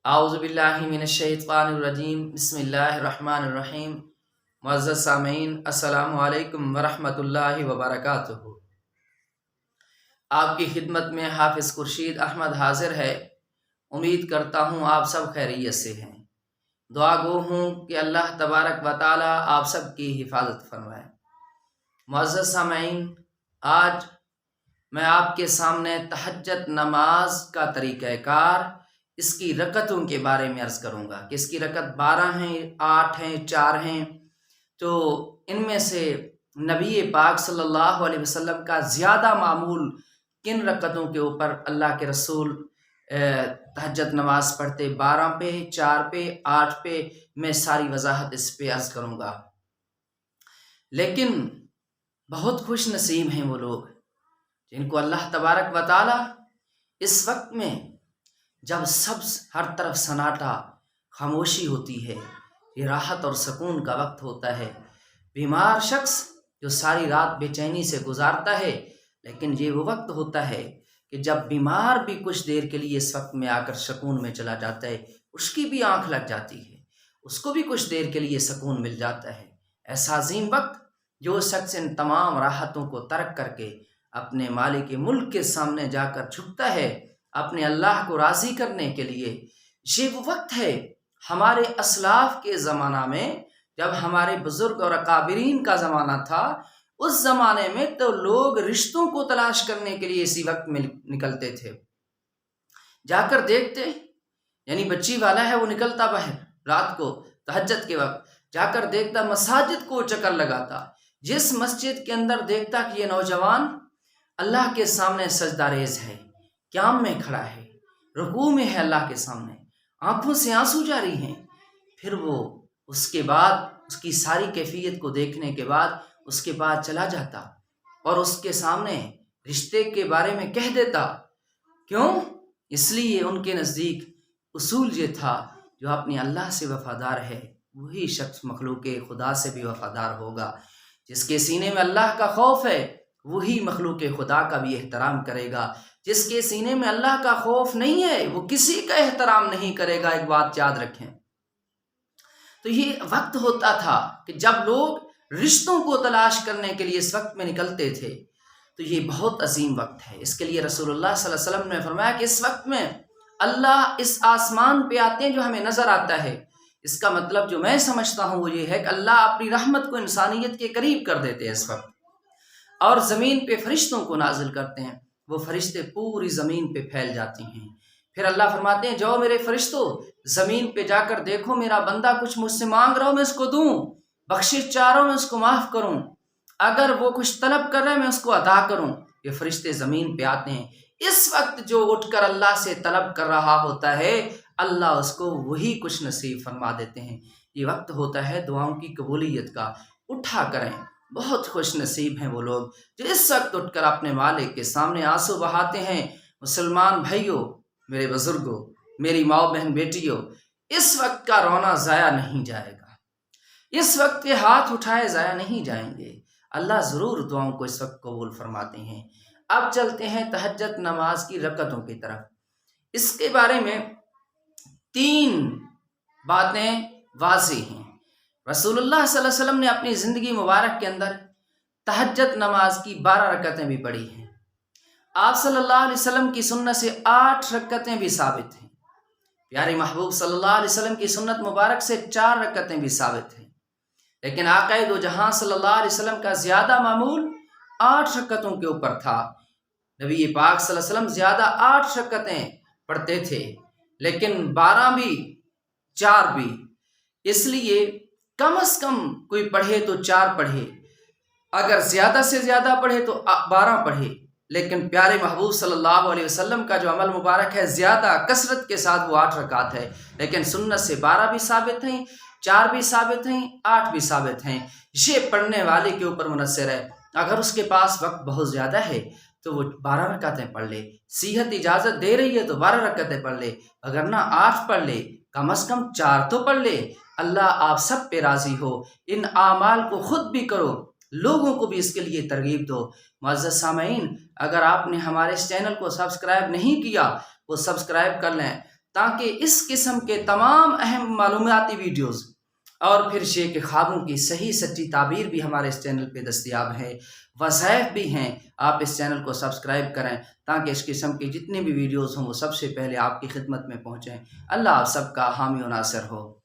اعوذ باللہ من الشیطان الرجیم بسم اللہ الرحمن الرحیم۔ معزز سامعین، السلام علیکم ورحمۃ اللہ وبرکاتہ۔ آپ کی خدمت میں حافظ خورشید احمد حاضر ہے۔ امید کرتا ہوں آپ سب خیریت سے ہیں۔ دعا گو ہوں کہ اللہ تبارک و تعالی آپ سب کی حفاظت فرمائے۔ معزز سامعین، آج میں آپ کے سامنے تہجد نماز کا طریقہ کار، اس کی رکعتوں کے بارے میں عرض کروں گا کہ اس کی رکعت 12 ہیں، 8 ہیں، 4 ہیں۔ تو ان میں سے نبی پاک صلی اللہ علیہ وسلم کا زیادہ معمول کن رکعتوں کے اوپر اللہ کے رسول تہجد نماز پڑھتے، 12 پہ، 4 پہ، 8 پہ، میں ساری وضاحت اس پہ عرض کروں گا۔ لیکن بہت خوش نصیب ہیں وہ لوگ جن کو اللہ تبارک و تعالی اس وقت میں، جب سب ہر طرف سناٹا، خاموشی ہوتی ہے، یہ راحت اور سکون کا وقت ہوتا ہے۔ بیمار شخص جو ساری رات بے چینی سے گزارتا ہے، لیکن یہ وہ وقت ہوتا ہے کہ جب بیمار بھی کچھ دیر کے لیے اس وقت میں آ کر سکون میں چلا جاتا ہے، اس کی بھی آنکھ لگ جاتی ہے، اس کو بھی کچھ دیر کے لیے سکون مل جاتا ہے۔ ایسا عظیم وقت جو شخص ان تمام راحتوں کو ترک کر کے اپنے مالک ملک کے سامنے جا کر جھکتا ہے اپنے اللہ کو راضی کرنے کے لیے، یہ وہ وقت ہے۔ ہمارے اسلاف کے زمانہ میں، جب ہمارے بزرگ اور اکابرین کا زمانہ تھا، اس زمانے میں تو لوگ رشتوں کو تلاش کرنے کے لیے اسی وقت میں نکلتے تھے۔ جا کر دیکھتے، یعنی بچی والا ہے وہ نکلتا باہر رات کو تہجد کے وقت، جا کر دیکھتا مساجد کو چکر لگاتا، جس مسجد کے اندر دیکھتا کہ یہ نوجوان اللہ کے سامنے سجدہ ریز ہے، قیام میں کھڑا ہے، رکوع میں ہے اللہ کے سامنے، آنکھوں سے آنسو جاری ہیں، پھر وہ اس کے بعد اس کی ساری کیفیت کو دیکھنے کے بعد اس کے بعد چلا جاتا اور اس کے سامنے رشتے کے بارے میں کہہ دیتا۔ کیوں؟ اس لیے ان کے نزدیک اصول یہ تھا، جو اپنے اللہ سے وفادار ہے وہی شخص مخلوق خدا سے بھی وفادار ہوگا۔ جس کے سینے میں اللہ کا خوف ہے وہی مخلوق خدا کا بھی احترام کرے گا۔ جس کے سینے میں اللہ کا خوف نہیں ہے وہ کسی کا احترام نہیں کرے گا۔ ایک بات یاد رکھیں۔ تو یہ وقت ہوتا تھا کہ جب لوگ رشتوں کو تلاش کرنے کے لیے اس وقت میں نکلتے تھے، تو یہ بہت عظیم وقت ہے۔ اس کے لیے رسول اللہ صلی اللہ علیہ وسلم نے فرمایا کہ اس وقت میں اللہ اس آسمان پہ آتے ہیں جو ہمیں نظر آتا ہے۔ اس کا مطلب جو میں سمجھتا ہوں وہ یہ ہے کہ اللہ اپنی رحمت کو انسانیت کے قریب کر دیتے ہیں اس وقت، اور زمین پہ فرشتوں کو نازل کرتے ہیں۔ وہ فرشتے پوری زمین پہ پھیل جاتے ہیں۔ پھر اللہ فرماتے ہیں جاؤ میرے فرشتوں، زمین پہ جا کر دیکھو میرا بندہ کچھ مجھ سے مانگ رہا ہو میں اس کو دوں، بخشش چاہ رہا ہوں میں اس کو معاف کروں، اگر وہ کچھ طلب کر رہا ہے میں اس کو عطا کروں۔ یہ فرشتے زمین پہ آتے ہیں۔ اس وقت جو اٹھ کر اللہ سے طلب کر رہا ہوتا ہے، اللہ اس کو وہی کچھ نصیب فرما دیتے ہیں۔ یہ وقت ہوتا ہے دعاؤں کی قبولیت کا۔ اٹھا کریں، بہت خوش نصیب ہیں وہ لوگ جو اس وقت اٹھ کر اپنے مالک کے سامنے آنسو بہاتے ہیں۔ مسلمان بھائیوں، میرے بزرگوں، میری ماؤ بہن بیٹیوں، اس وقت کا رونا ضائع نہیں جائے گا، اس وقت کے ہاتھ اٹھائے ضائع نہیں جائیں گے۔ اللہ ضرور دعاؤں کو اس وقت قبول فرماتے ہیں۔ اب چلتے ہیں تہجد نماز کی رکعتوں کی طرف۔ اس کے بارے میں 3 باتیں واضح ہیں۔ رسول اللہ صلی اللہ علیہ وسلم نے اپنی زندگی مبارک کے اندر تہجد نماز کی 12 رکعتیں بھی پڑھی ہیں۔ آپ صلی اللہ علیہ وسلم کی سنت سے 8 رکعتیں بھی ثابت ہیں۔ پیارے محبوب صلی اللہ علیہ وسلم کی سنت مبارک سے 4 رکعتیں بھی ثابت ہیں۔ لیکن آقا دو جہاں صلی اللہ علیہ وسلم کا زیادہ معمول 8 رکعتوں کے اوپر تھا۔ نبی پاک صلی اللہ علیہ وسلم زیادہ 8 رکعتیں پڑھتے تھے، لیکن 12 بھی 4 بھی۔ اس لیے کم از کم کوئی پڑھے تو 4 پڑھے، اگر زیادہ سے زیادہ پڑھے تو 12 پڑھے۔ لیکن پیارے محبوب صلی اللہ علیہ وسلم کا جو عمل مبارک ہے زیادہ کثرت کے ساتھ وہ 8 رکعت ہے، لیکن سنت سے 12 بھی ثابت ہیں، 4 بھی ثابت ہیں، 8 بھی ثابت ہیں۔ یہ پڑھنے والے کے اوپر منحصر ہے۔ اگر اس کے پاس وقت بہت زیادہ ہے تو وہ 12 رکعتیں پڑھ لے، صحت اجازت دے رہی ہے تو 12 رکعتیں پڑھ لے، اگر نہ 8 پڑھ لے، کم از کم 4 تو پڑھ لے۔ اللہ آپ سب پہ راضی ہو۔ ان اعمال کو خود بھی کرو، لوگوں کو بھی اس کے لیے ترغیب دو۔ معزز سامعین، اگر آپ نے ہمارے اس چینل کو سبسکرائب نہیں کیا وہ سبسکرائب کر لیں تاکہ اس قسم کے تمام اہم معلوماتی ویڈیوز اور پھر شیخ کے خوابوں کی صحیح سچی تعبیر بھی ہمارے اس چینل پہ دستیاب ہے، وظائف بھی ہیں۔ آپ اس چینل کو سبسکرائب کریں تاکہ اس قسم کی جتنی بھی ویڈیوز ہوں وہ سب سے پہلے آپ کی خدمت میں پہنچیں۔ اللہ آپ سب کا حامی و ناصر ہو۔